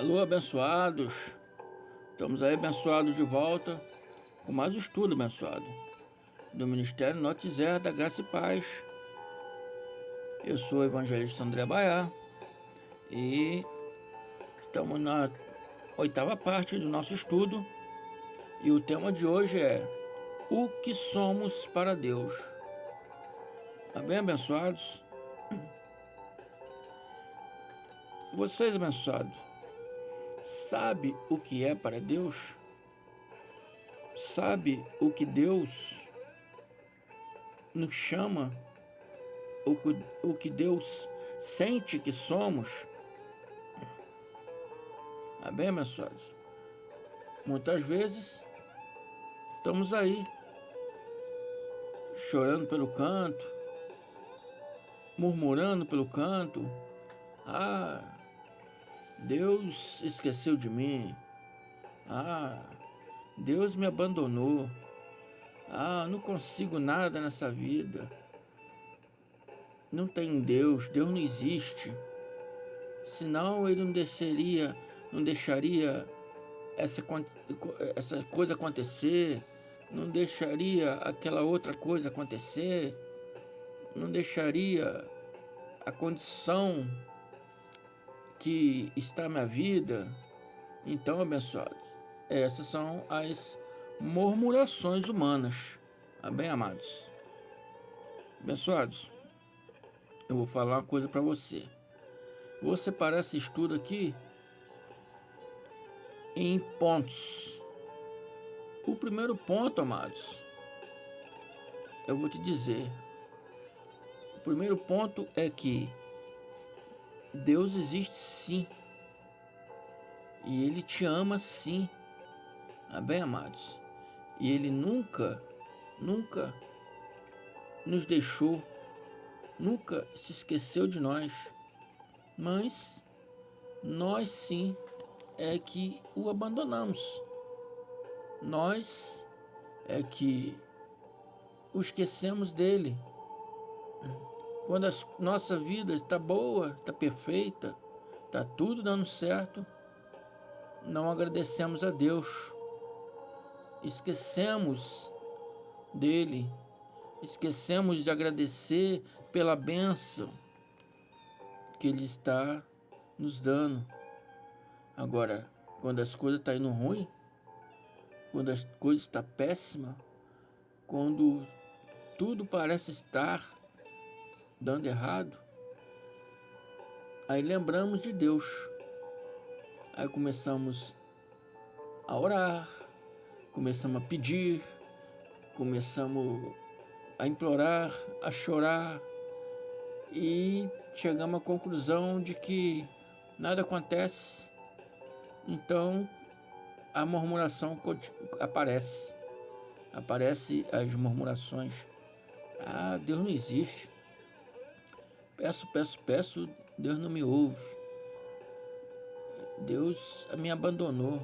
Alô, abençoados. Estamos aí, abençoados, de volta com mais um estudo, abençoado, do Ministério Notizer da Graça e Paz. Eu sou o evangelista André Baiá e estamos na oitava parte do nosso estudo. E o tema de hoje é o que somos para Deus. Tá bem, abençoados? Vocês, abençoados, sabe o que é para Deus? Sabe o que Deus nos chama? O que Deus sente que somos? Tá bem, abençoados? Muitas vezes estamos aí chorando pelo canto, murmurando pelo canto. Ah, Deus esqueceu de mim. Ah, Deus me abandonou. Ah, não consigo nada nessa vida. Não tem Deus, Deus não existe. Senão ele não deixaria essa coisa acontecer, não deixaria aquela outra coisa acontecer, não deixaria a condição que está na minha vida. Então, abençoados, essas são as murmurações humanas. Bem, amados, abençoados, eu vou falar uma coisa para você. Vou separar esse estudo aqui em pontos. O primeiro ponto, amados, eu vou te dizer. O primeiro ponto é que Deus existe sim. E Ele te ama sim. Bem, amados. E Ele nunca nos deixou, nunca se esqueceu de nós. Mas nós sim é que o abandonamos. Nós é que o esquecemos dele. Quando a nossa vida está boa, está perfeita, está tudo dando certo, não agradecemos a Deus. Esquecemos dele. Esquecemos de agradecer pela bênção que ele está nos dando. Agora, quando as coisas estão indo ruim, quando as coisas estão péssimas, quando tudo parece estar dando errado, aí lembramos de Deus. Aí começamos a orar, começamos a pedir, começamos a implorar, a chorar, e chegamos à conclusão de que nada acontece. Então a murmuração aparece as murmurações. Ah, Deus não existe. Peço, Deus não me ouve. Deus me abandonou.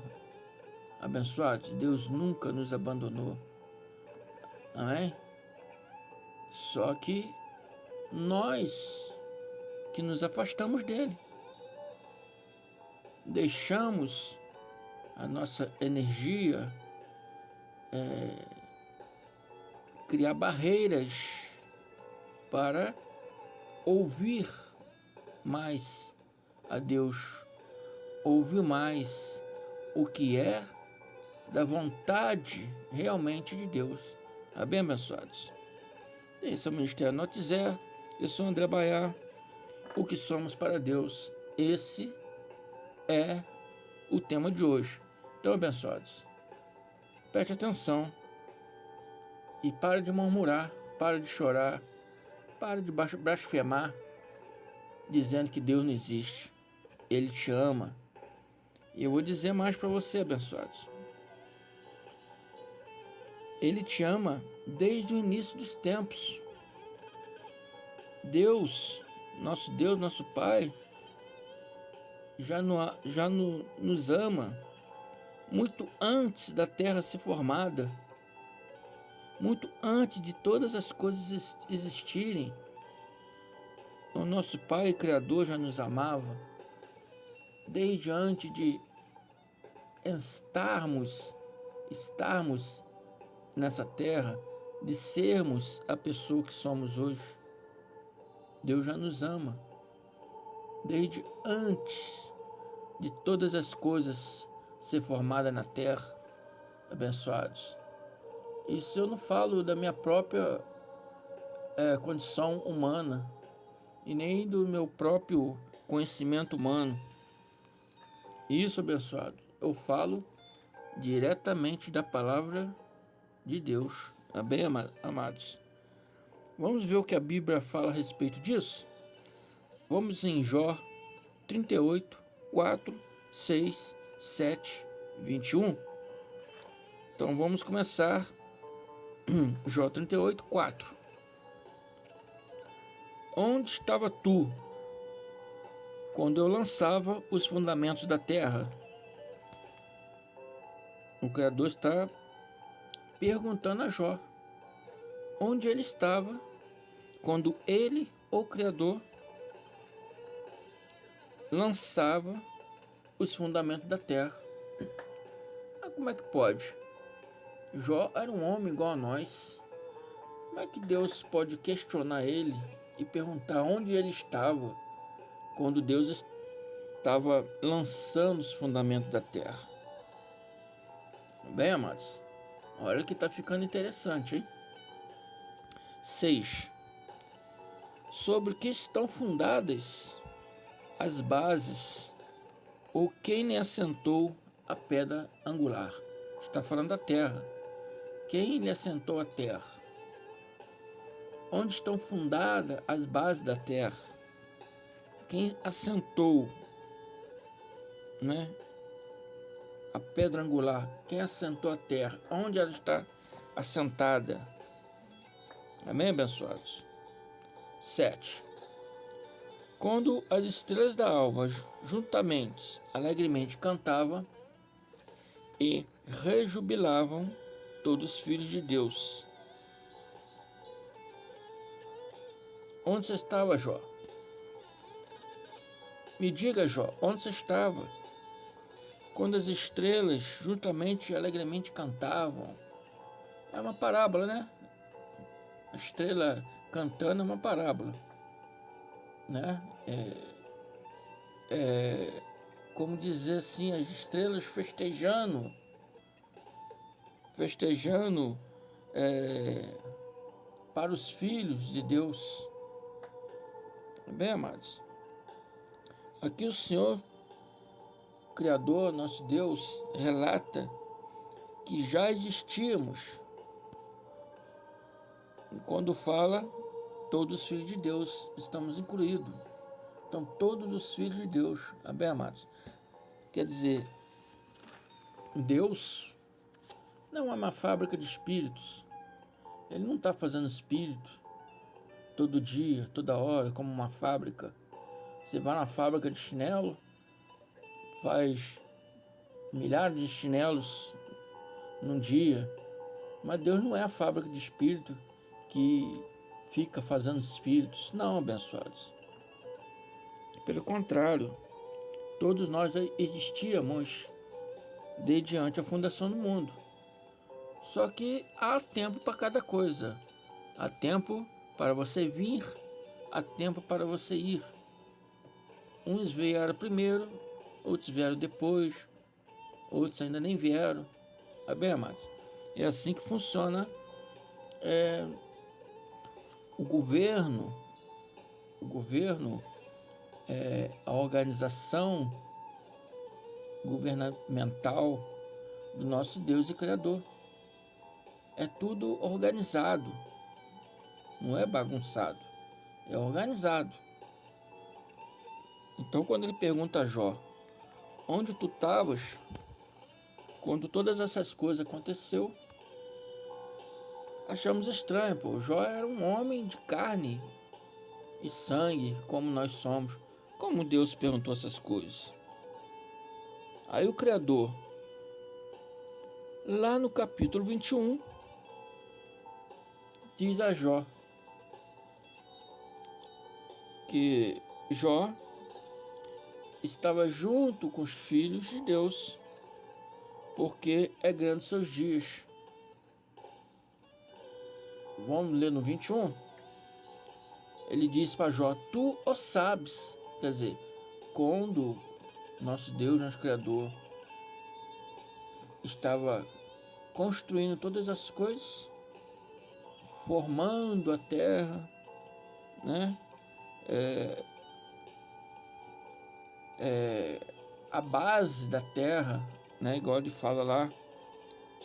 Abençoados, Deus nunca nos abandonou. Amém? Só que nós que nos afastamos dele. Deixamos a nossa energia criar barreiras para ouvir mais a Deus, ouvir mais o que é da vontade realmente de Deus. Bem, abençoados? Esse é o Ministério Notizer. Eu sou André Baiá. O que somos para Deus? Esse é o tema de hoje. Então, abençoados, preste atenção e pare de murmurar, pare de chorar, pare de blasfemar, dizendo que Deus não existe. Ele te ama. E eu vou dizer mais para você, abençoados. Ele te ama desde o início dos tempos. Deus, nosso Pai, nos ama muito antes da terra ser formada, muito antes de todas as coisas existirem. O nosso Pai Criador já nos amava. desde antes de estarmos nessa terra, de sermos a pessoa que somos hoje. Deus já nos ama. Desde antes de todas as coisas ser formadas na terra, abençoados. Isso eu não falo da minha própria condição humana e nem do meu próprio conhecimento humano. Isso, abençoado, eu falo diretamente da palavra de Deus. Amém, amados? Vamos ver o que a Bíblia fala a respeito disso? Vamos em Jó 38, 4, 6, 7, 21. Então vamos começar. Jó 38, 4. Onde estava tu quando eu lançava os fundamentos da terra? O Criador está perguntando a Jó onde ele estava quando ele, o Criador, lançava os fundamentos da terra. Mas como é que pode? Jó era um homem igual a nós. Como é que Deus pode questionar ele e perguntar onde ele estava quando Deus estava lançando os fundamentos da terra? Bem, amados, olha que está ficando interessante, hein? 6. Sobre que estão fundadas as bases, ou quem lhe assentou a pedra angular? Está falando da terra. Quem lhe assentou a terra? Onde estão fundadas as bases da terra? Quem assentou, né, a pedra angular? Quem assentou a terra? Onde ela está assentada? Amém, abençoados? 7. Quando as estrelas da alva juntamente, alegremente cantavam e rejubilavam todos os filhos de Deus. Onde você estava, Jó? Me diga, Jó, onde você estava quando as estrelas juntamente e alegremente cantavam? É uma parábola, né? A estrela cantando é uma parábola, né? Como dizer assim, as estrelas festejando para os filhos de Deus. Bem, amados, aqui o Senhor, Criador, nosso Deus, relata que já existíamos. E quando fala, todos os filhos de Deus estamos incluídos. Então, todos os filhos de Deus, bem, amados, quer dizer, Deus não é uma fábrica de espíritos. Ele não está fazendo espírito todo dia, toda hora, como uma fábrica. Você vai na fábrica de chinelo, faz milhares de chinelos num dia. Mas Deus não é a fábrica de espírito que fica fazendo espíritos. Não, abençoados. Pelo contrário, todos nós existíamos desde antes a fundação do mundo. Só que há tempo para cada coisa. Há tempo para você vir, há tempo para você ir. Uns vieram primeiro, outros vieram depois, outros ainda nem vieram. Bem, amados, é assim que funciona o governo, a organização governamental do nosso Deus e Criador. É tudo organizado, não é bagunçado, é organizado. Então, quando ele pergunta a Jó, onde tu estavas quando todas essas coisas aconteceu, achamos estranho, pô. Jó era um homem de carne e sangue, como nós somos. Como Deus perguntou essas coisas? Aí o Criador, lá no capítulo 21, diz a Jó que Jó estava junto com os filhos de Deus, porque é grande seus dias. Vamos ler no 21. Ele diz para Jó: tu o sabes. Quer dizer, quando nosso Deus, nosso Criador, estava construindo todas as coisas, formando a terra, né? A base da terra, né? Igual ele fala lá,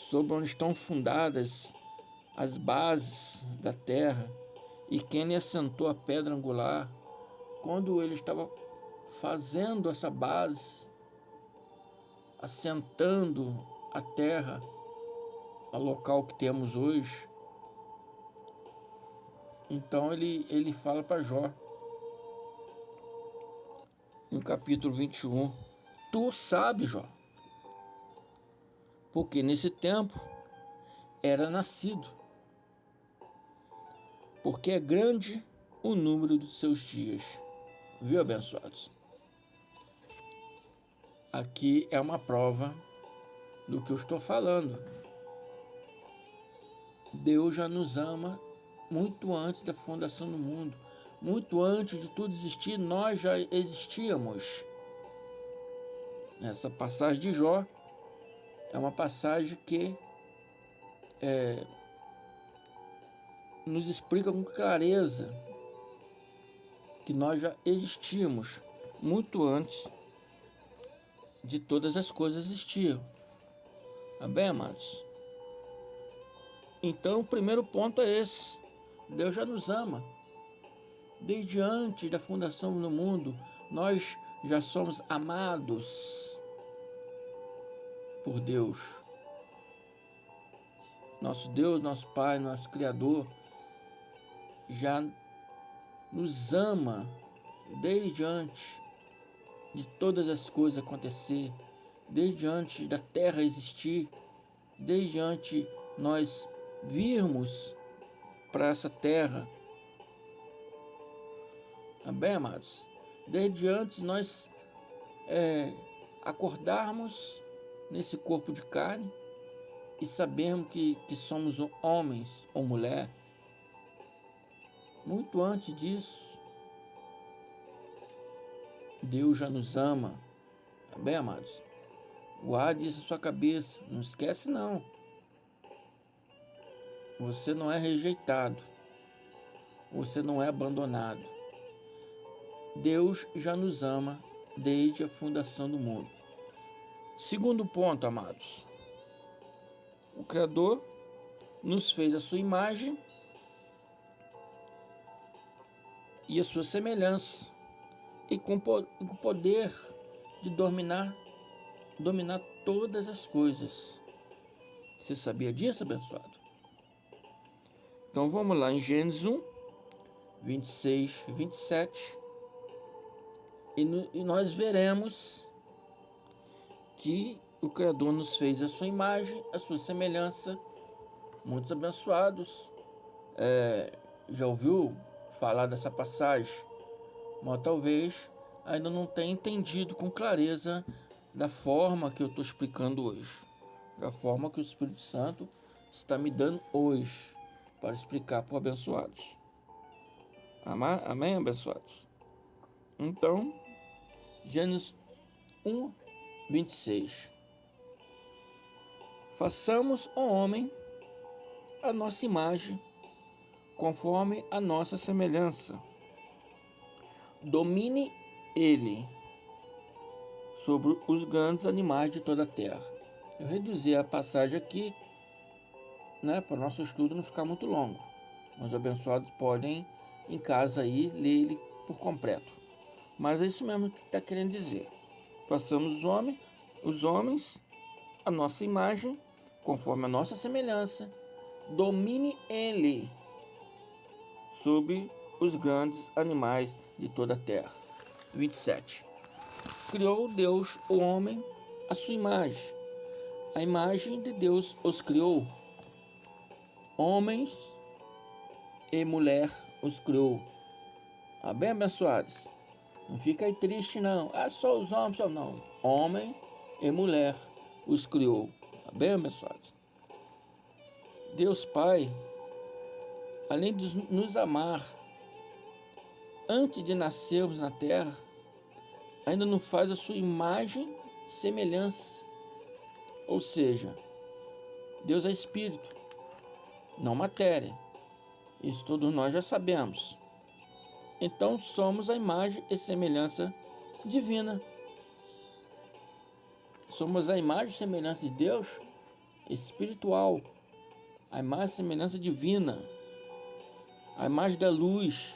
sobre onde estão fundadas as bases da terra, e quem lhe assentou a pedra angular. Quando ele estava fazendo essa base, assentando a terra ao local que temos hoje, então ele fala para Jó, no capítulo 21, tu sabes, Jó, porque nesse tempo era nascido, porque é grande o número dos seus dias. Viu, abençoados? Aqui é uma prova do que eu estou falando. Deus já nos ama muito antes da fundação do mundo. Muito antes de tudo existir, nós já existíamos. Essa passagem de Jó é uma passagem que nos explica com clareza que nós já existíamos muito antes de todas as coisas existirem. Tá bem, amados? Então, o primeiro ponto é esse. Deus já nos ama. Desde antes da fundação do mundo, nós já somos amados por Deus. Nosso Deus, nosso Pai, nosso Criador, já nos ama desde antes de todas as coisas acontecer, desde antes da terra existir, desde antes nós virmos para essa terra. Tá bem, amados? Desde antes nós acordarmos nesse corpo de carne e sabermos que somos homens ou mulher. Muito antes disso, Deus já nos ama. Tá bem, amados? Guarde isso na sua cabeça. Não esquece, não. Você não é rejeitado. Você não é abandonado. Deus já nos ama desde a fundação do mundo. Segundo ponto, amados. O Criador nos fez a sua imagem e a sua semelhança, e com o poder de dominar todas as coisas. Você sabia disso, abençoado? Então vamos lá em Gênesis 1, 26 e 27, e nós veremos que o Criador nos fez a sua imagem, a sua semelhança. Muitos abençoados já ouviu falar dessa passagem, mas talvez ainda não tenha entendido com clareza da forma que eu estou explicando hoje, da forma que o Espírito Santo está me dando hoje para explicar para os abençoados. Amém, abençoados? Então, Gênesis 1, 26. Façamos o homem a nossa imagem, conforme a nossa semelhança. Domine ele sobre os grandes animais de toda a terra. Eu reduzi a passagem aqui, né, para o nosso estudo não ficar muito longo. Os abençoados podem, em casa, aí, ler ele por completo. Mas é isso mesmo que está querendo dizer. Façamos os homens a nossa imagem, conforme a nossa semelhança. Domine ele sobre os grandes animais de toda a terra. 27. Criou Deus o homem à sua imagem. A imagem de Deus os criou. Homens e mulher os criou. Bem abençoados. Não fica aí triste não. Ah, só os homens, só não. Homem e mulher os criou. Tá bem, abençoados? Deus Pai, além de nos amar antes de nascermos na terra, ainda nos faz a sua imagem e semelhança. Ou seja, Deus é espírito, não matéria. Isso todos nós já sabemos. Então somos a imagem e semelhança divina. Somos a imagem e semelhança de Deus espiritual, a imagem e semelhança divina, a imagem da luz,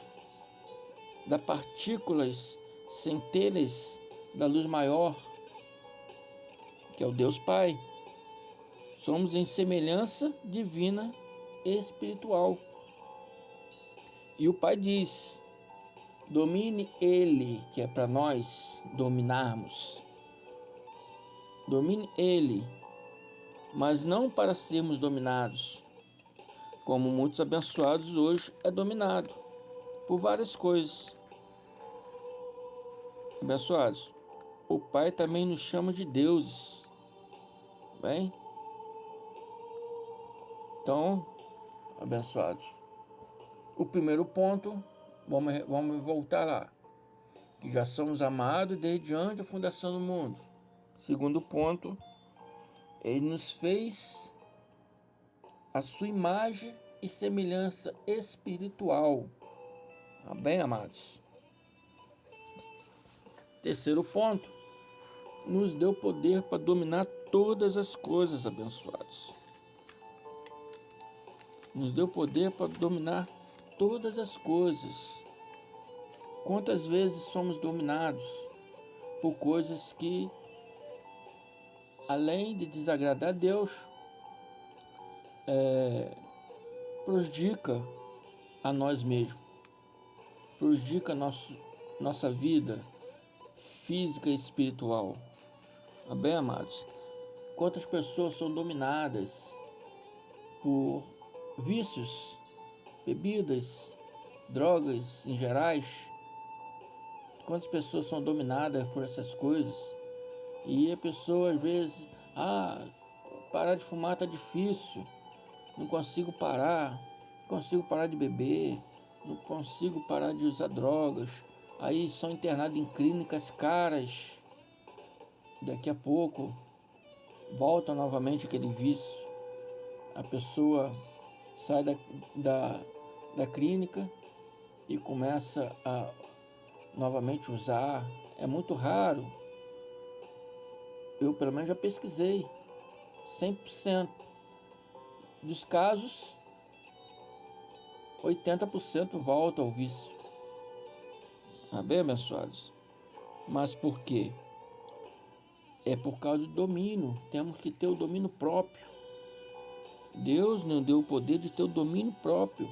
das partículas centelhas da luz maior, que é o Deus Pai. Somos em semelhança divina e espiritual. E o Pai diz: domine Ele, que é para nós dominarmos. Domine Ele, mas não para sermos dominados, como muitos abençoados hoje é dominado por várias coisas. Abençoados, o Pai também nos chama de deuses, bem? Então, abençoados, o primeiro ponto, vamos voltar lá, que já somos amados desde antes da fundação do mundo. Segundo ponto, Ele nos fez a sua imagem e semelhança espiritual. Tá bem, amados? Terceiro ponto, nos deu poder para dominar todas as coisas, abençoados. Nos deu poder para dominar todas as coisas. Quantas vezes somos dominados por coisas que, além de desagradar a Deus, prejudica a nós mesmos, prejudica nossa vida física e espiritual. Tá bem, amados? Quantas pessoas são dominadas por vícios, bebidas, drogas em gerais? Quantas pessoas são dominadas por essas coisas? E a pessoa às vezes, parar de fumar tá difícil, não consigo parar, não consigo parar de beber, não consigo parar de usar drogas. Aí são internados em clínicas caras. Daqui a pouco volta novamente aquele vício. A pessoa sai da clínica e começa a novamente usar. É muito raro. Eu pelo menos já pesquisei. 100% dos casos, 80% volta ao vício. Tá bem, abençoados? Mas por quê? É por causa do domínio. Temos que ter o domínio próprio. Deus nos deu o poder de ter o domínio próprio.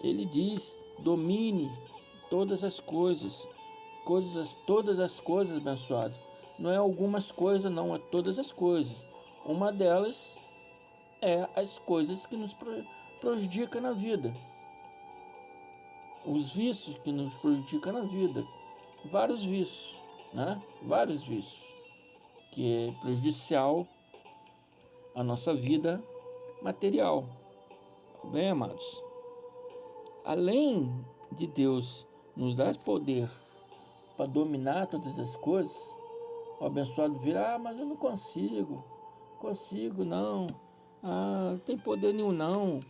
Ele diz: domine todas as coisas. Todas as coisas, abençoados. Não é algumas coisas, não, é todas as coisas. Uma delas é as coisas que nos prejudicam na vida. Os vícios que nos prejudicam na vida. Vários vícios, né? Vários vícios. Que é prejudicial à nossa vida material. Bem, amados? Além de Deus nos dar poder para dominar todas as coisas, o abençoado vira: mas eu não consigo não, não tem poder nenhum não,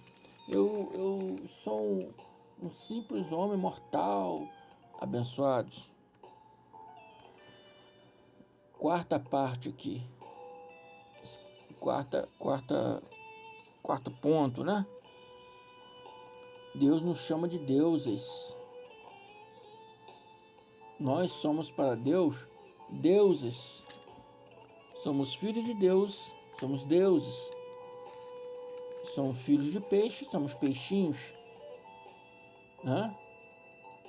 eu sou um simples homem mortal. Abençoados, quarta parte aqui, quarto ponto, né? Deus nos chama de deuses. Nós somos para Deus deuses. Somos filhos de Deus, somos deuses. Somos filhos de peixe, somos peixinhos. Né?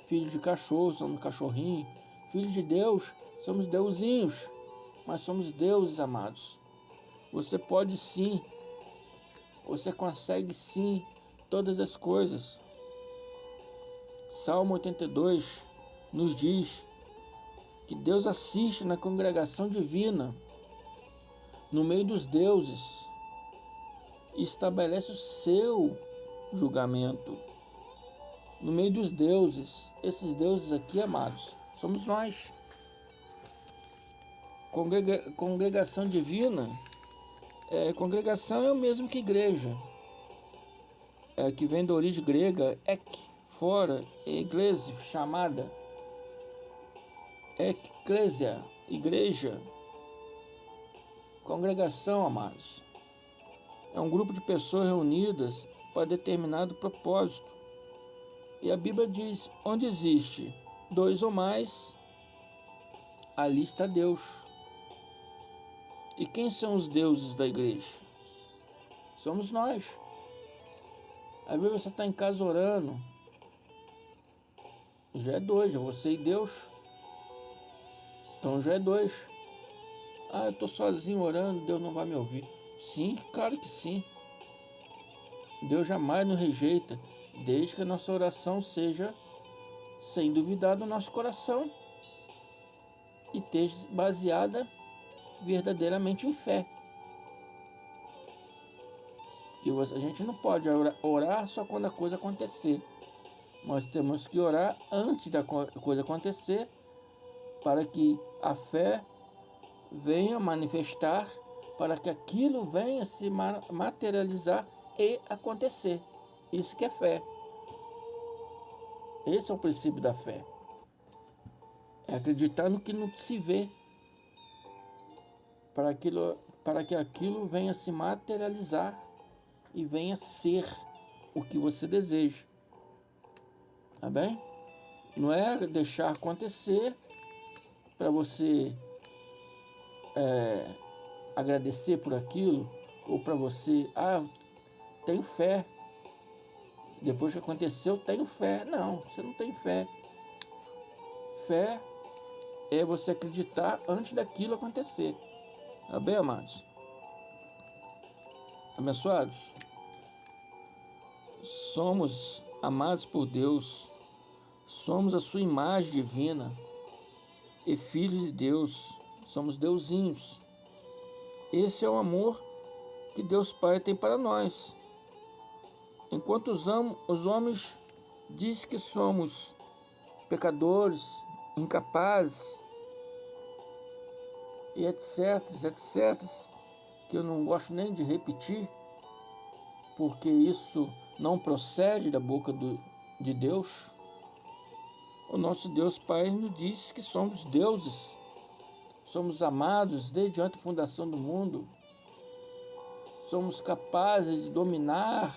Filhos de cachorro, somos cachorrinho. Filhos de Deus, somos deusinhos. Mas somos deuses, amados. Você pode sim, você consegue sim todas as coisas. Salmo 82 nos diz que Deus assiste na congregação divina, no meio dos deuses, e estabelece o seu julgamento. No meio dos deuses, esses deuses aqui, amados, somos nós. Congregação divina, congregação é o mesmo que igreja, que vem da origem grega, ek, fora, igreja, chamada, eclésia, igreja. Congregação, amados, é um grupo de pessoas reunidas para determinado propósito. E a Bíblia diz, onde existe 2 ou mais, ali está Deus. E quem são os deuses da igreja? Somos nós. Às vezes você está em casa orando, já é 2, é você e Deus. Então já é 2. Eu estou sozinho orando, Deus não vai me ouvir. Sim, claro que sim. Deus jamais nos rejeita, desde que a nossa oração seja sem duvidar do nosso coração e esteja baseada verdadeiramente em fé. E a gente não pode orar só quando a coisa acontecer. Nós temos que orar antes da coisa acontecer, para que a fé venha manifestar, para que aquilo venha se materializar e acontecer. Isso que é fé. Esse é o princípio da fé. É acreditar no que não se vê, para que aquilo venha se materializar e venha ser o que você deseja. Tá bem? Não é deixar acontecer para você agradecer por aquilo, ou para você, tenho fé, depois que aconteceu, tenho fé. Não, você não tem fé. Fé é você acreditar antes daquilo acontecer. Tá bem, amados? Abençoados? Somos amados por Deus, somos a sua imagem divina e filhos de Deus, somos deusinhos. Esse é o amor que Deus Pai tem para nós. Enquanto os homens dizem que somos pecadores, incapazes, e etc, que eu não gosto nem de repetir, porque isso não procede da boca de Deus. O nosso Deus Pai nos diz que somos deuses, somos amados desde antes da fundação do mundo, somos capazes de dominar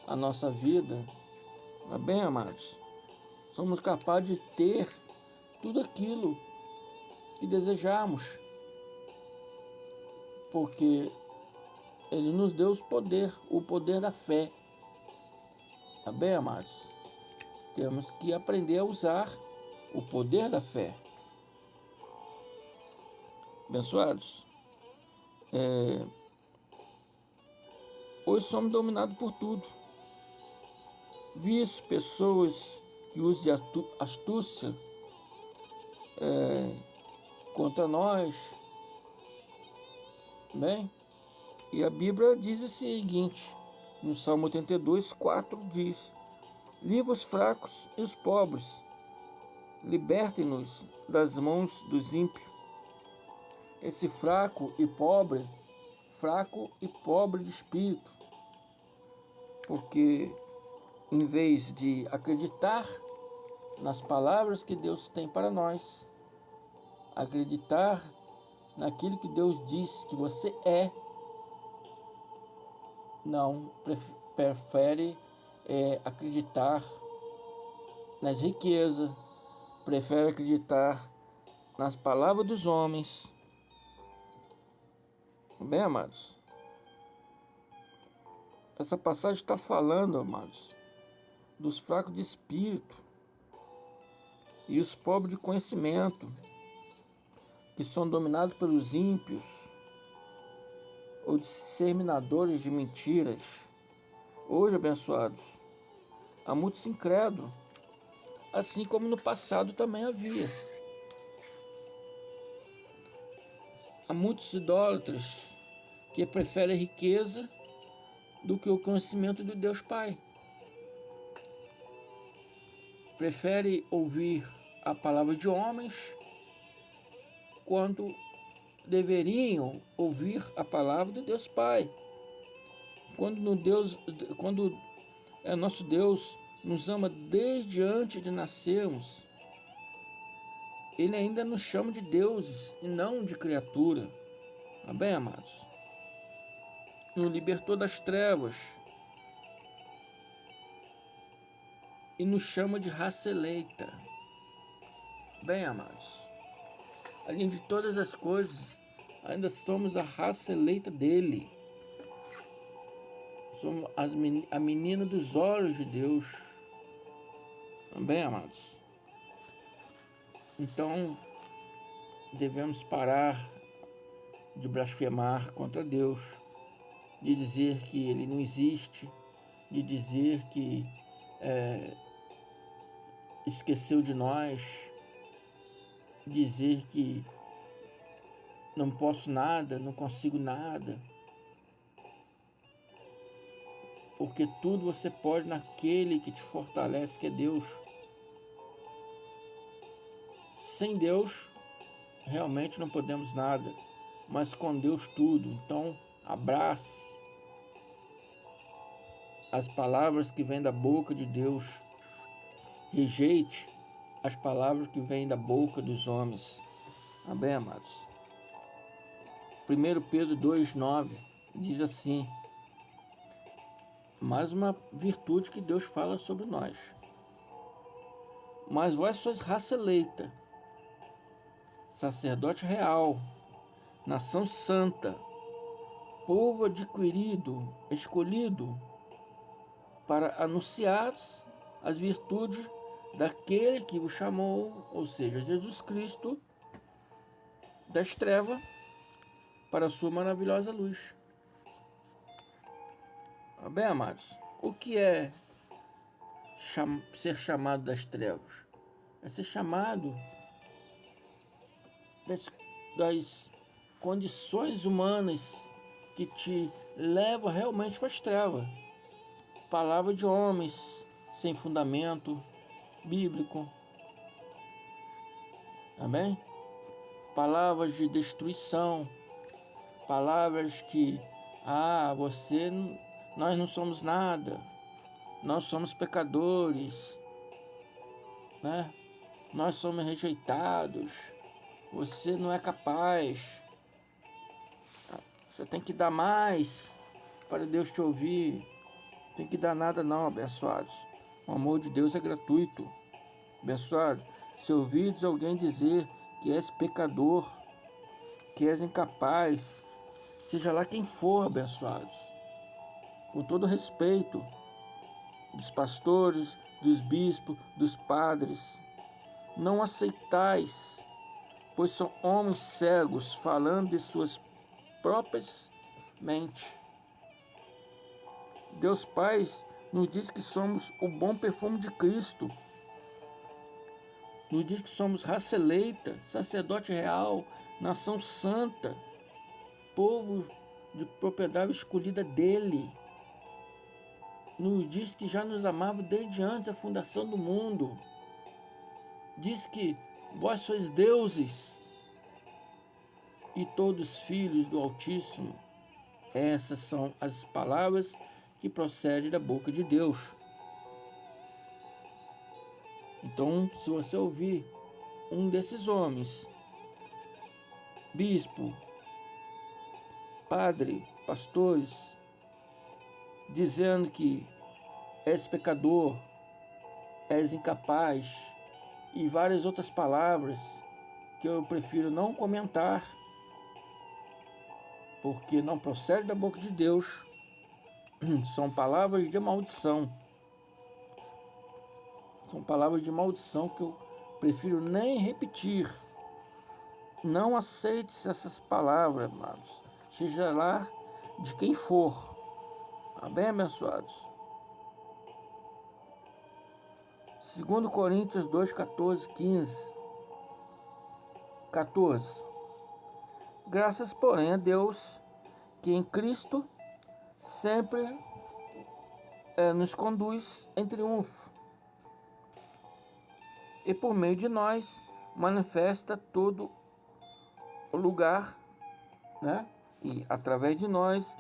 a nossa vida. Tá bem, amados? Somos capazes de ter tudo aquilo que desejamos, porque Ele nos deu o poder da fé. Tá bem, amados? Temos que aprender a usar o poder da fé. Abençoados? Hoje somos dominados por tudo. Vícios, pessoas que usam de astúcia contra nós. Bem, e a Bíblia diz o seguinte, no Salmo 82, 4 diz: livra os fracos e os pobres, libertem-nos das mãos dos ímpios. Esse fraco e pobre de espírito, porque em vez de acreditar nas palavras que Deus tem para nós, acreditar naquilo que Deus diz que você é, não, prefere acreditar nas riquezas, prefere acreditar nas palavras dos homens. Bem, amados, essa passagem está falando, amados, dos fracos de espírito e os pobres de conhecimento, que são dominados pelos ímpios ou disseminadores de mentiras. Hoje, abençoados, há muitos incrédulos, assim como no passado também havia. Há muitos idólatras que preferem a riqueza do que o conhecimento do Deus Pai. Preferem ouvir a palavra de homens quando deveriam ouvir a palavra do Deus Pai. Quando nosso Deus nos ama desde antes de nascermos, Ele ainda nos chama de deuses e não de criatura. Tá bem, amados? Nos libertou das trevas e nos chama de raça eleita. Bem, amados, além de todas as coisas, ainda somos a raça eleita dele. Somos a menina dos olhos de Deus. Bem, amados, então devemos parar de blasfemar contra Deus, de dizer que Ele não existe, de dizer que esqueceu de nós, dizer que não posso nada, não consigo nada, porque tudo você pode naquele que te fortalece, que é Deus. Sem Deus, realmente não podemos nada, mas com Deus tudo. Então, abrace as palavras que vêm da boca de Deus. Rejeite as palavras que vêm da boca dos homens. Amém, amados? 1 Pedro 2,9 diz assim: mais uma virtude que Deus fala sobre nós. Mas vós sois raça eleita, sacerdote real, nação santa, povo adquirido, escolhido, para anunciar as virtudes daquele que o chamou, ou seja, Jesus Cristo, das trevas para a sua maravilhosa luz. Bem, amados, o que é ser chamado das trevas? É ser chamado das condições humanas que te levam realmente para as trevas. Palavra de homens sem fundamento bíblico. Amém? Palavras de destruição. Palavras que, nós não somos nada. Nós somos pecadores, né? Nós somos rejeitados. Você não é capaz. Você tem que dar mais para Deus te ouvir. Tem que dar nada não, abençoados. O amor de Deus é gratuito. Abençoado, se ouvides alguém dizer que és pecador, que és incapaz, seja lá quem for, abençoados, com todo respeito dos pastores, dos bispos, dos padres, não aceitais, pois são homens cegos falando de suas próprias mentes. Deus Pai nos diz que somos o bom perfume de Cristo. Nos diz que somos raça eleita, sacerdote real, nação santa, povo de propriedade escolhida dele. Nos diz que já nos amava desde antes da fundação do mundo. Diz que vós sois deuses e todos filhos do Altíssimo. Essas são as palavras que procedem da boca de Deus. Então, se você ouvir um desses homens, bispo, padre, pastores, dizendo que és pecador, és incapaz e várias outras palavras que eu prefiro não comentar, porque não procede da boca de Deus, são palavras de maldição. São palavras de maldição que eu prefiro nem repetir. Não aceite essas palavras, amados, seja lá de quem for. Amém, abençoados? 2 Coríntios 2, 14, 15. 14. Graças, porém, a Deus, que em Cristo sempre nos conduz em triunfo, e por meio de nós manifesta todo o lugar, né? E através de nós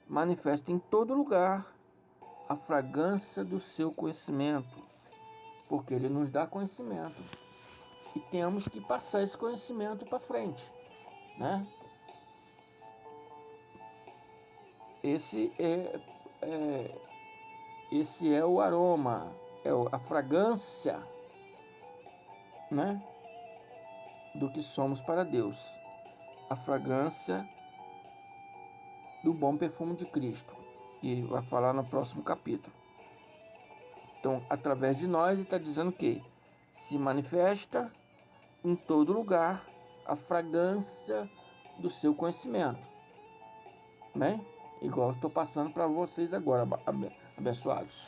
manifesta em todo lugar a fragrância do seu conhecimento, porque ele nos dá conhecimento e temos que passar esse conhecimento para frente, né? Esse é o aroma, a fragrância, né, do que somos para Deus, a fragrância do bom perfume de Cristo, e vai falar no próximo capítulo. Então, através de nós, ele está dizendo que se manifesta em todo lugar a fragrância do seu conhecimento, né? Igual eu estou passando para vocês agora, abençoados.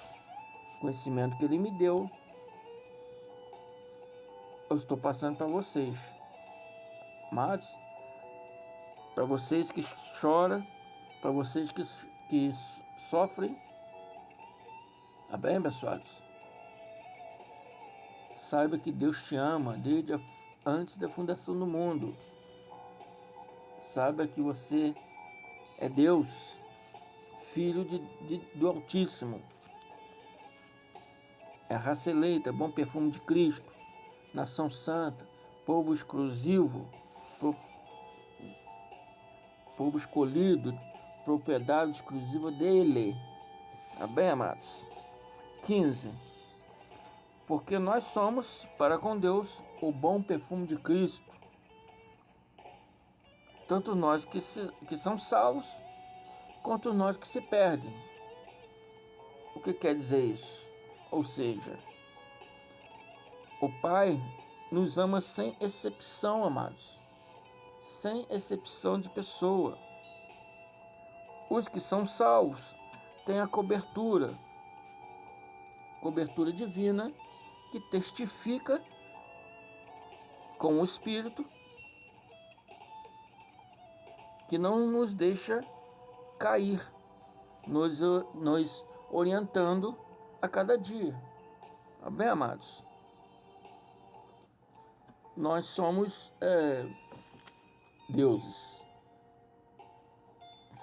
O conhecimento que ele me deu, eu estou passando para vocês. Mas, para vocês que choram, para vocês que sofrem, tá bem, abençoados? Saiba que Deus te ama desde antes da fundação do mundo. Saiba que você é Deus, filho do Altíssimo. É raça eleita, bom perfume de Cristo, nação santa, povo exclusivo, povo escolhido, propriedade exclusiva dele. Tá bem, amados? 15. Porque nós somos, para com Deus, o bom perfume de Cristo. Tanto nós que são salvos, quanto nós que se perdem. O que quer dizer isso? Ou seja, o Pai nos ama sem exceção, amados. Sem exceção de pessoa. Os que são salvos têm a cobertura divina, que testifica com o Espírito, que não nos deixa cair, nos orientando a cada dia. Tá bem, amados? Nós somos deuses,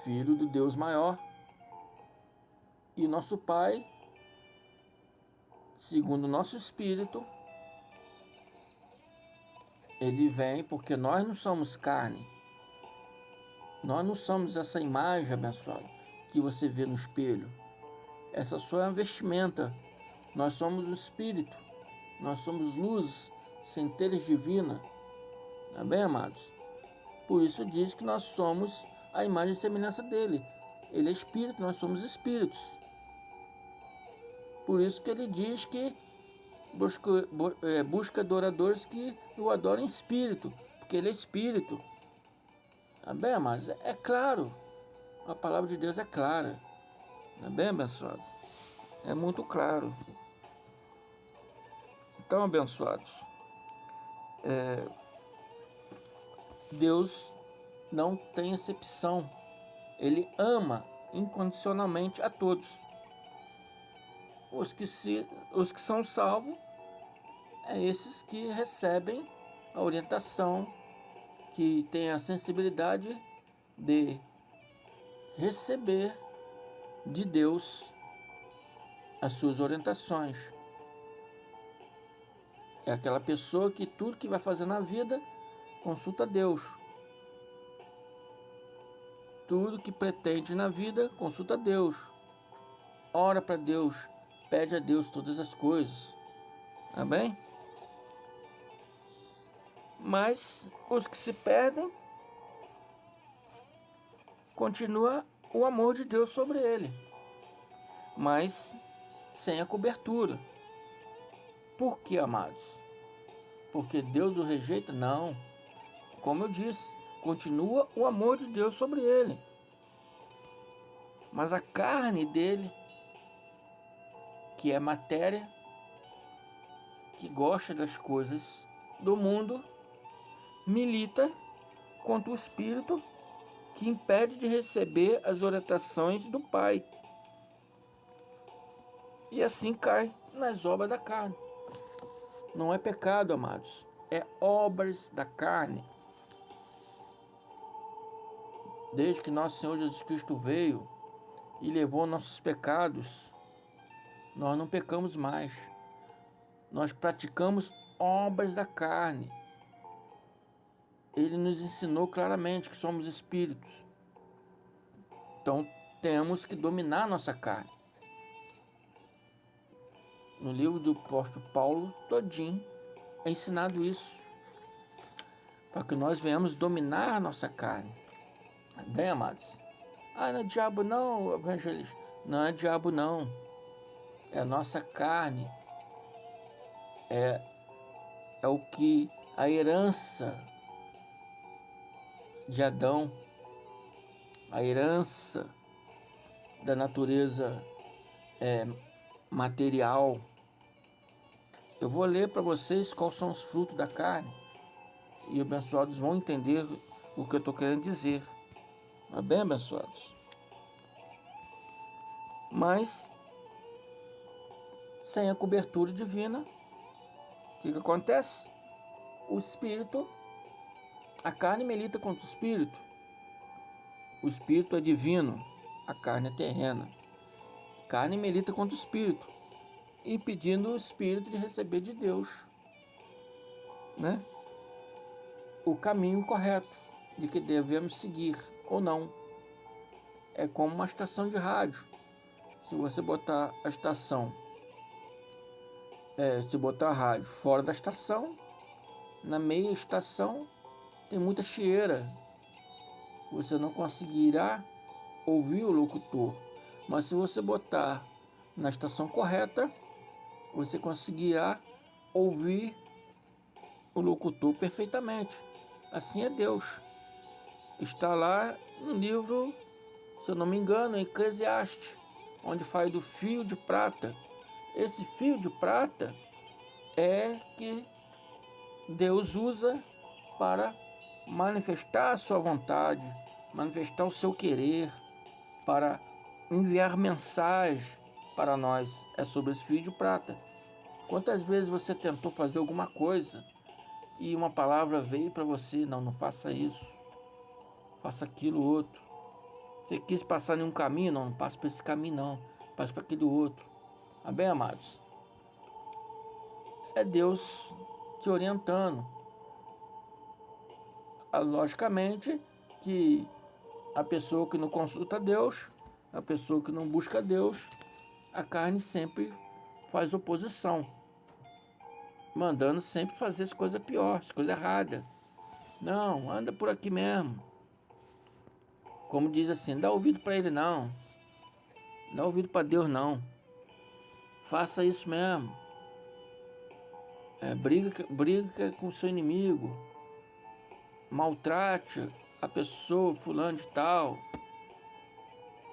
filho do Deus maior, e nosso Pai, segundo o nosso espírito, ele vem porque nós não somos carne, nós não somos essa imagem abençoada que você vê no espelho. Essa só é uma vestimenta. Nós somos o espírito, nós somos luz, centelhas divinas. Tá bem, amados? Por isso diz que nós somos a imagem e semelhança dele. Ele é espírito, nós somos espíritos. Por isso que ele diz que busca adoradores que o adorem em espírito, porque ele é espírito. Tá bem, amados? É claro, a palavra de Deus é clara. Tá bem, abençoados? É muito claro. Então, abençoados, Deus não tem exceção. Ele ama incondicionalmente a todos. Os que são salvos, esses que recebem a orientação, que têm a sensibilidade de receber de Deus as suas orientações. É aquela pessoa que tudo que vai fazer na vida consulta Deus. Tudo que pretende na vida consulta Deus. Ora para Deus, pede a Deus todas as coisas. Tá bem? Mas os que se perdem, continua o amor de Deus sobre ele, mas sem a cobertura. Por que, amados? Porque Deus o rejeita? Não. Como eu disse, continua o amor de Deus sobre ele. Mas a carne dele, que é matéria, que gosta das coisas do mundo, milita contra o espírito que impede de receber as orientações do Pai. E assim cai nas obras da carne. Não é pecado, amados, é obras da carne. Desde que nosso Senhor Jesus Cristo veio e levou nossos pecados, nós não pecamos mais. Nós praticamos obras da carne. Ele nos ensinou claramente que somos espíritos. Então temos que dominar nossa carne. No livro do apóstolo Paulo, todinho, é ensinado isso. Para que nós venhamos dominar a nossa carne. Bem, amados? Ah, não é diabo não, evangelista. Não é diabo não. É a nossa carne. É o que a herança de Adão, a herança da natureza material. Eu vou ler para vocês quais são os frutos da carne e abençoados vão entender o que eu estou querendo dizer. Tá bem, abençoados? Mas sem a cobertura divina, o que acontece? O espírito, a carne milita contra o espírito. O espírito é divino, a carne é terrena. A carne milita contra o espírito, impedindo o espírito de receber de Deus, né, o caminho correto de que devemos seguir ou não. É como uma estação de rádio. Se você botar a estação, se botar a rádio fora da estação, na meia estação tem muita chieira. Você não conseguirá ouvir o locutor. Mas se você botar na estação correta, você conseguirá ouvir o locutor perfeitamente. Assim é Deus. Está lá no livro, se eu não me engano, em Eclesiastes, onde fala do fio de prata. Esse fio de prata é que Deus usa para manifestar a sua vontade, manifestar o seu querer, para enviar mensagem para nós. É sobre esse fio de prata. Quantas vezes você tentou fazer alguma coisa e uma palavra veio para você: não faça isso, faça aquilo outro. Você quis passar em um caminho, não passe por esse caminho não, passe para aquele outro. Tá bem, amados? É Deus te orientando. Logicamente que a pessoa que não consulta Deus, a pessoa que não busca Deus, a carne sempre faz oposição, mandando sempre fazer as coisas piores, as coisas erradas. Não, anda por aqui mesmo. Como diz assim, dá ouvido para ele não. Dá ouvido para Deus não. Faça isso mesmo. Briga com o seu inimigo. Maltrate a pessoa, fulano de tal.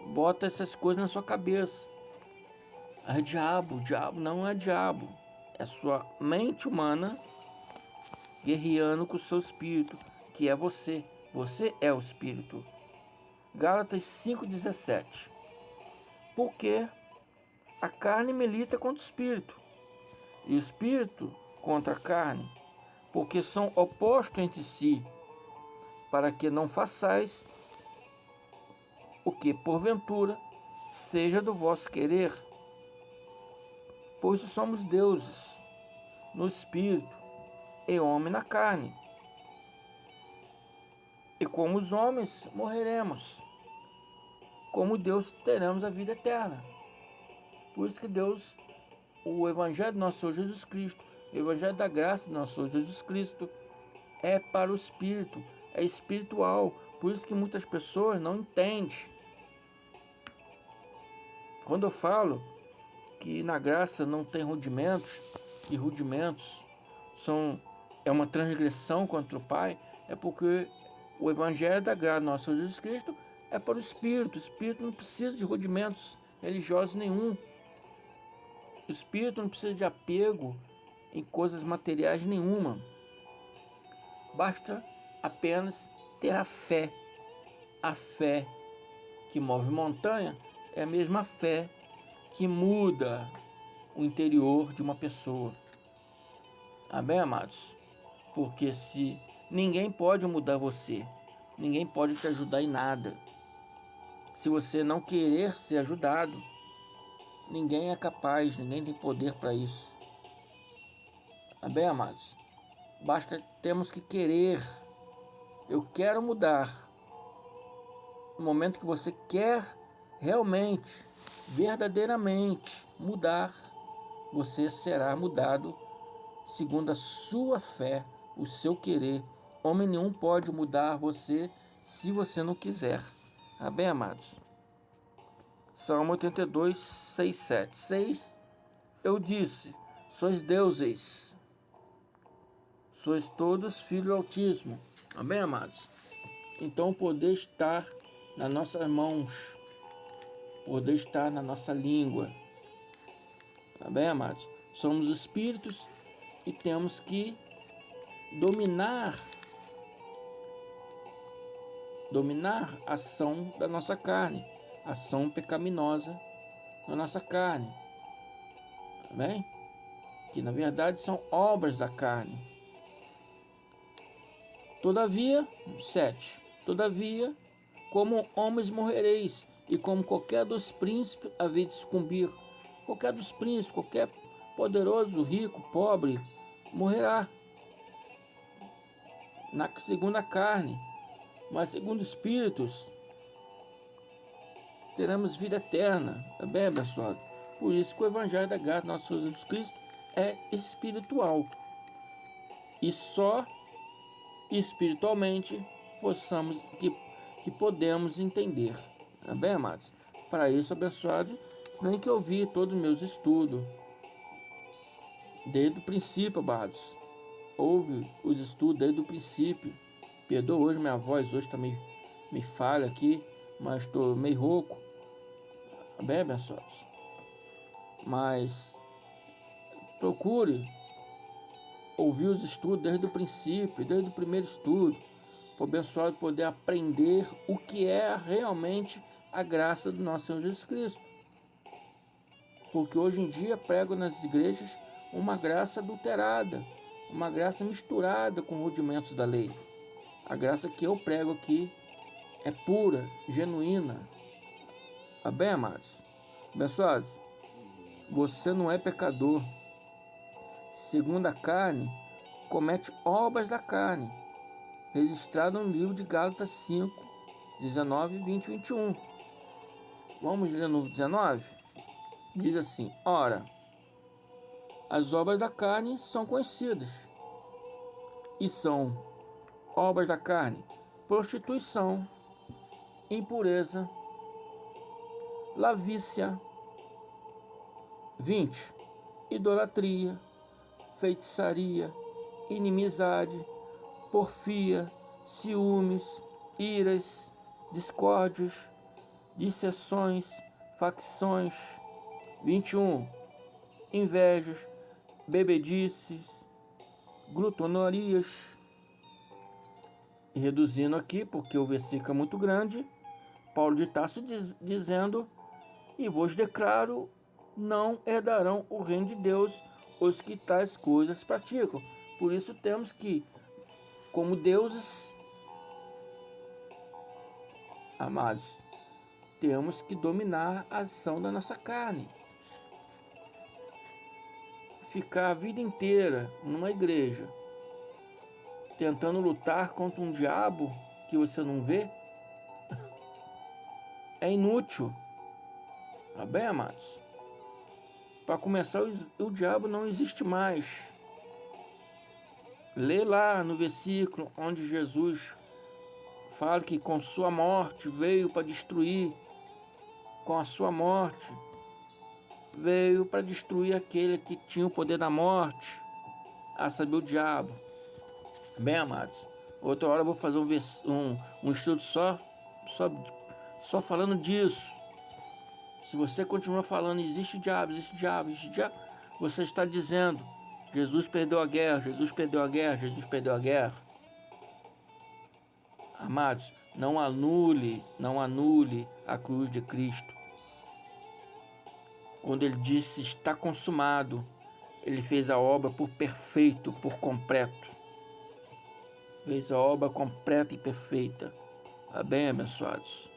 Bota essas coisas na sua cabeça. É diabo. Diabo não é diabo. É sua mente humana guerreando com o seu espírito, que é você. Você é o espírito. Gálatas 5,17. Porque a carne milita contra o espírito, e o espírito contra a carne, porque são opostos entre si, para que não façais o que porventura seja do vosso querer. Pois somos deuses no espírito e homem na carne. E como os homens morreremos, como Deus teremos a vida eterna. Por isso que Deus, o Evangelho do nosso Senhor Jesus Cristo, o Evangelho da graça do nosso Senhor Jesus Cristo, é para o espírito, é espiritual. Por isso que muitas pessoas não entendem. Quando eu falo que na graça não tem rudimentos, que rudimentos é uma transgressão contra o Pai, é porque o Evangelho da graça do nosso Senhor Jesus Cristo é para o espírito. O espírito não precisa de rudimentos religiosos nenhum. O espírito não precisa de apego em coisas materiais nenhuma. Basta apenas ter a fé. A fé que move montanha é a mesma fé que muda o interior de uma pessoa. Amém, amados? Porque se ninguém pode mudar você, ninguém pode te ajudar em nada. Se você não querer ser ajudado, ninguém é capaz, ninguém tem poder para isso. Amém, amados? Temos que querer. Eu quero mudar. No momento que você quer realmente, verdadeiramente mudar, você será mudado segundo a sua fé, o seu querer. Homem nenhum pode mudar você se você não quiser. Amém, amados? Salmo 82, 6, 7. 6, eu disse, sois deuses, sois todos filhos do Altíssimo. Amém, amados? Então o poder está nas nossas mãos, o poder está na nossa língua. Amém, amados? Somos espíritos e temos que dominar a ação da nossa carne, a ação pecaminosa da nossa carne. Amém? Que na verdade são obras da carne. Todavia, 7. Todavia, como homens morrereis, e como qualquer dos príncipes haveis de sucumbir. Qualquer dos príncipes, qualquer poderoso, rico, pobre, morrerá segundo a carne, mas segundo espíritos teremos vida eterna. Tá bem, abençoado? Por isso que o Evangelho da Graça do nosso Senhor Jesus Cristo é espiritual. E só espiritualmente que podemos entender. Tá bem, amados? Para isso, abençoado, tem que ouvir todos os meus estudos. Desde o princípio, amados. Ouve os estudos desde o princípio. Perdoa hoje, minha voz hoje está me falha aqui, mas estou meio rouco. Bem, abençoados. Mas procure ouvir os estudos desde o princípio, desde o primeiro estudo, para o abençoado poder aprender o que é realmente a graça do nosso Senhor Jesus Cristo. Porque hoje em dia prego nas igrejas uma graça adulterada, uma graça misturada com rudimentos da lei. A graça que eu prego aqui é pura, genuína. Tá bem, amados? Abençoados, você não é pecador. Segundo a carne, comete obras da carne, registrado no livro de Gálatas 5, 19, 20 e 21. Vamos ler no 19? Diz assim, ora, as obras da carne são conhecidas, e são obras da carne, prostituição, impureza, lavícia, 20, idolatria, feitiçaria, inimizade, porfia, ciúmes, iras, discórdias, dissensões, facções, 21, invejas, bebedices, glutonarias. E reduzindo aqui, porque o versículo é muito grande, Paulo de Tarso dizendo, e vos declaro, não herdarão o reino de Deus os que tais coisas praticam. Por isso temos que, como deuses, amados, temos que dominar a ação da nossa carne. Ficar a vida inteira numa igreja, tentando lutar contra um diabo que você não vê, é inútil. Tá bem, amados? Para começar, o diabo não existe mais. Lê lá no versículo onde Jesus fala que com sua morte veio para destruir, com a sua morte veio para destruir aquele que tinha o poder da morte, a saber, o diabo. Bem, amados, outra hora eu vou fazer um estudo só falando disso. Se você continua falando existe diabo, você está dizendo Jesus perdeu a guerra, Jesus perdeu a guerra, Jesus perdeu a guerra. Amados, não anule a cruz de Cristo. Quando ele disse está consumado, ele fez a obra por perfeito, por completo. Fez a obra completa e perfeita. Bem, abençoados.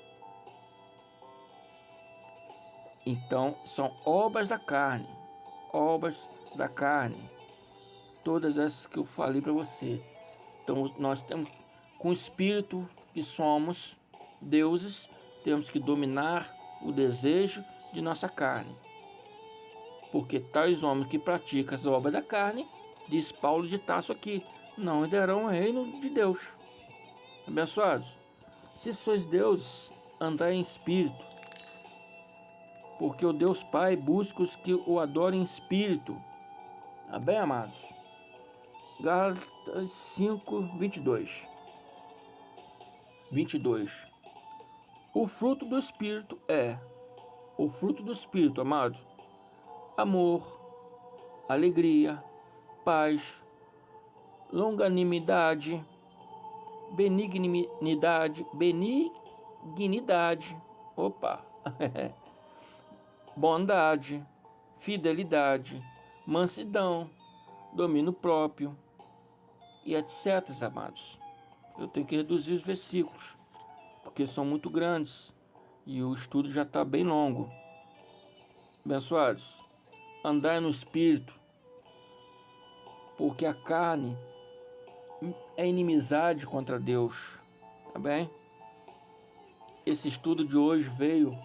Então, são obras da carne. Obras da carne. Todas essas que eu falei para você. Então, nós temos, com o espírito que somos deuses, temos que dominar o desejo de nossa carne. Porque tais homens que praticam as obras da carne, diz Paulo de Tarso aqui, não herdarão o reino de Deus. Abençoados, se sois deuses, andai em espírito, porque o Deus Pai busca os que o adorem em espírito. Bem, amados? Gálatas 5, 22. O fruto do Espírito é, o fruto do Espírito, amado, amor, alegria, paz, longanimidade, benignidade, bondade, fidelidade, mansidão, domínio próprio e etc, amados. Eu tenho que reduzir os versículos, porque são muito grandes e o estudo já está bem longo. Abençoados, andai no Espírito, porque a carne é inimizade contra Deus, tá bem? Esse estudo de hoje veio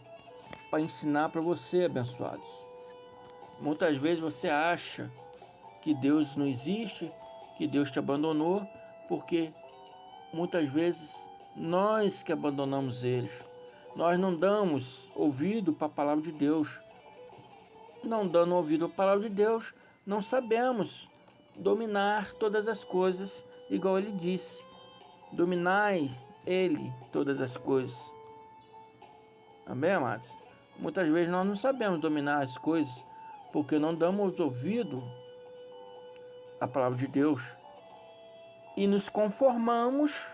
para ensinar para você, abençoados. Muitas vezes você acha que Deus não existe, que Deus te abandonou, porque muitas vezes nós que abandonamos Ele. Nós não damos ouvido para a palavra de Deus. Não dando ouvido à palavra de Deus, não sabemos dominar todas as coisas, igual Ele disse. Dominai Ele todas as coisas. Amém, amados? Muitas vezes nós não sabemos dominar as coisas, porque não damos ouvido à palavra de Deus e nos conformamos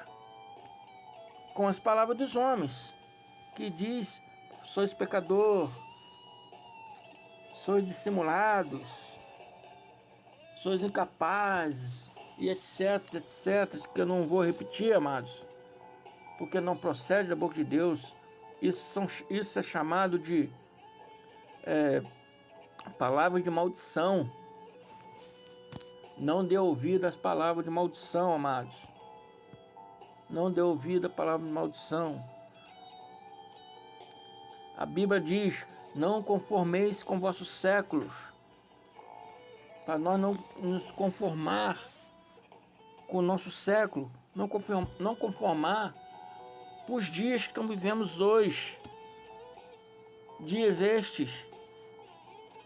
com as palavras dos homens, que diz, sois pecador, sois dissimulados, sois incapazes, e etc, que eu não vou repetir, amados, porque não procede da boca de Deus. Isso é chamado de palavras de maldição. Não dê ouvido às palavras de maldição, amados. Não dê ouvido à palavra de maldição. A Bíblia diz, não conformeis com vossos séculos. Para nós não nos conformar com o nosso século. Não conformar com os dias que vivemos hoje. Dias estes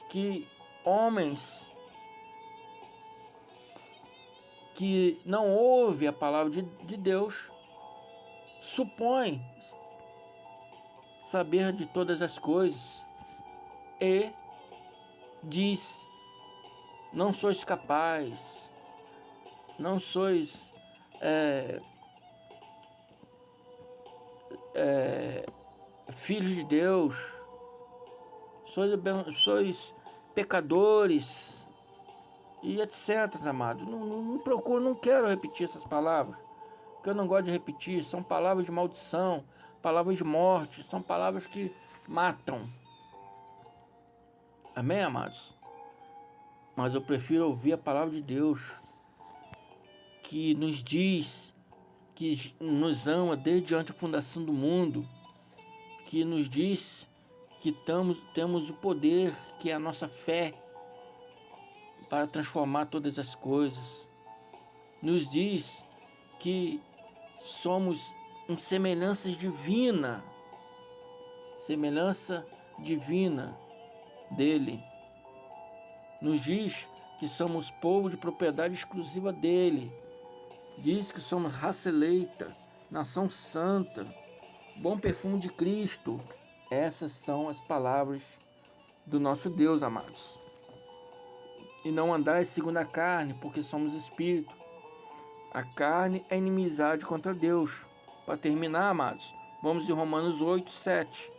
que homens que não ouvem a palavra de Deus supõem saber de todas as coisas e diz, não sois capaz, não sois filhos de Deus, sois pecadores e etc, amados. Não procuro, não quero repetir essas palavras, porque eu não gosto de repetir. São palavras de maldição, palavras de morte, são palavras que matam. Amém, amados? Mas eu prefiro ouvir a palavra de Deus, que nos diz, que nos ama desde antes da fundação do mundo, que nos diz que temos o poder, que é a nossa fé, para transformar todas as coisas. Nos diz que somos em semelhança divina dele. Nos diz que somos povo de propriedade exclusiva dele. Diz que somos raça eleita, nação santa, bom perfume de Cristo. Essas são as palavras do nosso Deus, amados. e não andais segundo a carne, porque somos espírito. A carne é inimizade contra Deus. Para terminar, amados, vamos em Romanos 8, 7.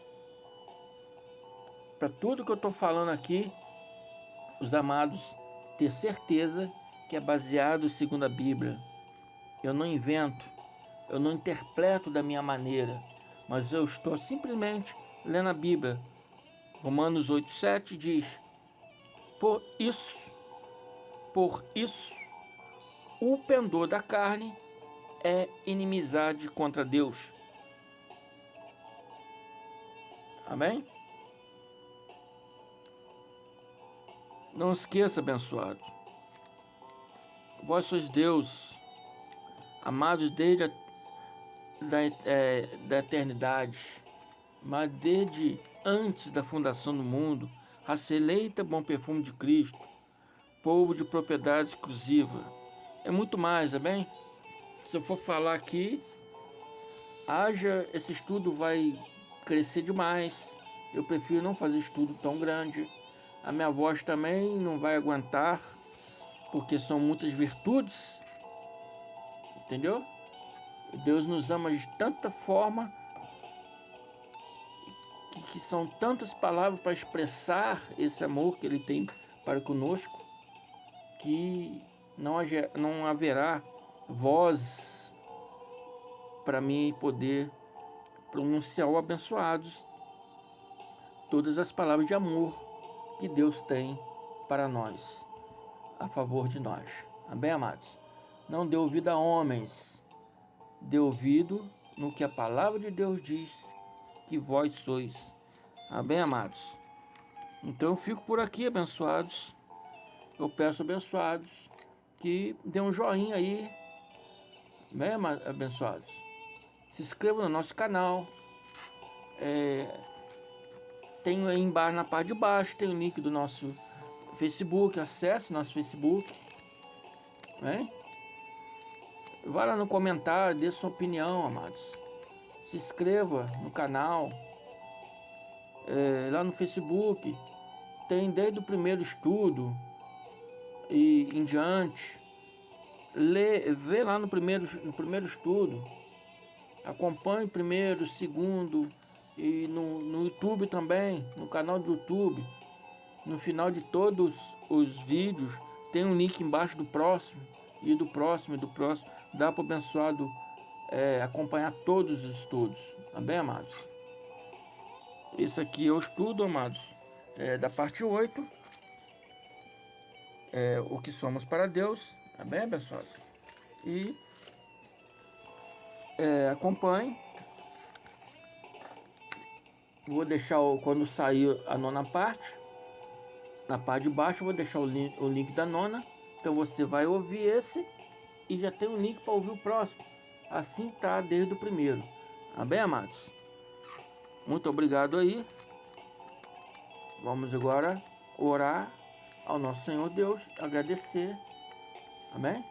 Para tudo que eu estou falando aqui, os amados ter certeza que é baseado segundo a Bíblia. Eu não invento, eu não interpreto da minha maneira, mas eu estou simplesmente lendo a Bíblia. Romanos 8, 7 diz: Por isso, o pendor da carne é inimizade contra Deus. Amém? Não esqueça, abençoado, vós sois Deus, amados desde da eternidade, mas desde antes da fundação do mundo, raça eleita, bom perfume de Cristo, povo de propriedade exclusiva. É muito mais, amém? Se eu for falar aqui, esse estudo vai crescer demais. Eu prefiro não fazer estudo tão grande. A minha voz também não vai aguentar, porque são muitas virtudes, entendeu? Deus nos ama de tanta forma, que são tantas palavras para expressar esse amor que Ele tem para conosco, que não haverá voz para mim poder pronunciar ou abençoados todas as palavras de amor que Deus tem para nós, a favor de nós. Amém, amados? Não dê ouvido a homens, dê ouvido no que a palavra de Deus diz que vós sois. Amém, amados? Então eu fico por aqui, abençoados. Eu peço, abençoados, que dê um joinha aí. Amém, abençoados? Se inscreva no nosso canal. Tem aí embaixo, na parte de baixo, tem o link do nosso Facebook. Acesse nosso Facebook, né? Vá lá no comentário, dê sua opinião, amados. Se inscreva no canal. Lá no Facebook tem desde o primeiro estudo e em diante. Vê lá no primeiro estudo. Acompanhe o primeiro, o segundo. E no YouTube também, no canal do YouTube. No final de todos os vídeos tem um link embaixo do próximo. E do próximo, e do próximo. Dá para o abençoado acompanhar todos os estudos. Amém, amados? Esse aqui é o estudo, amados, da parte 8. O que somos para Deus. Amém, abençoados? E acompanhe. Vou deixar, quando sair a nona parte, na parte de baixo, vou deixar o link da nona. Então você vai ouvir esse e já tem um link para ouvir o próximo. Assim tá desde o primeiro. Amém, amados? Muito obrigado aí. Vamos agora orar ao nosso Senhor Deus, agradecer. Amém?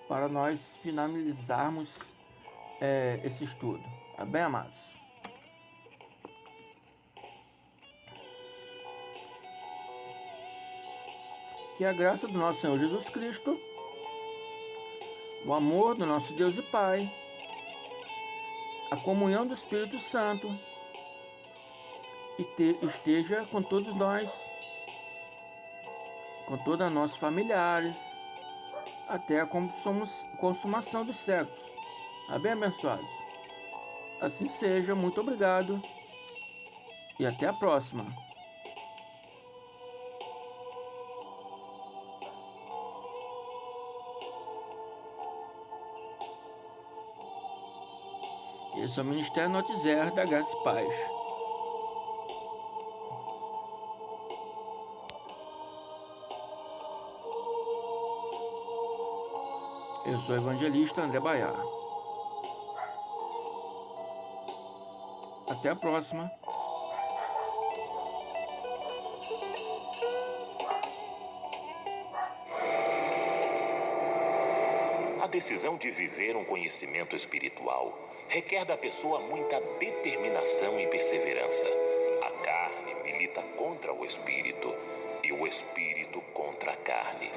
Para nós finalizarmos esse estudo. Amém, amados? Que a graça do nosso Senhor Jesus Cristo, o amor do nosso Deus e Pai, a comunhão do Espírito Santo esteja com todos nós, com todos os nossos familiares, até a consumação dos séculos. Amém, abençoados? Assim seja, muito obrigado e até a próxima. Esse é o Ministério Notizer da Graça e Paz. Eu sou o evangelista André Baiar. Até a próxima. A decisão de viver um conhecimento espiritual requer da pessoa muita determinação e perseverança. A carne milita contra o espírito e o espírito contra a carne.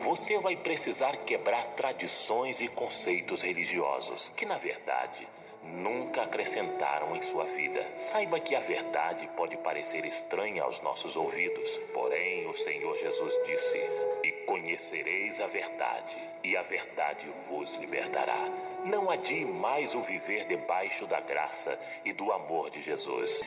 Você vai precisar quebrar tradições e conceitos religiosos que, na verdade, nunca acrescentaram em sua vida. Saiba que a verdade pode parecer estranha aos nossos ouvidos, porém o Senhor Jesus disse: "E conhecereis a verdade, e a verdade vos libertará." Não adie mais o viver debaixo da graça e do amor de Jesus.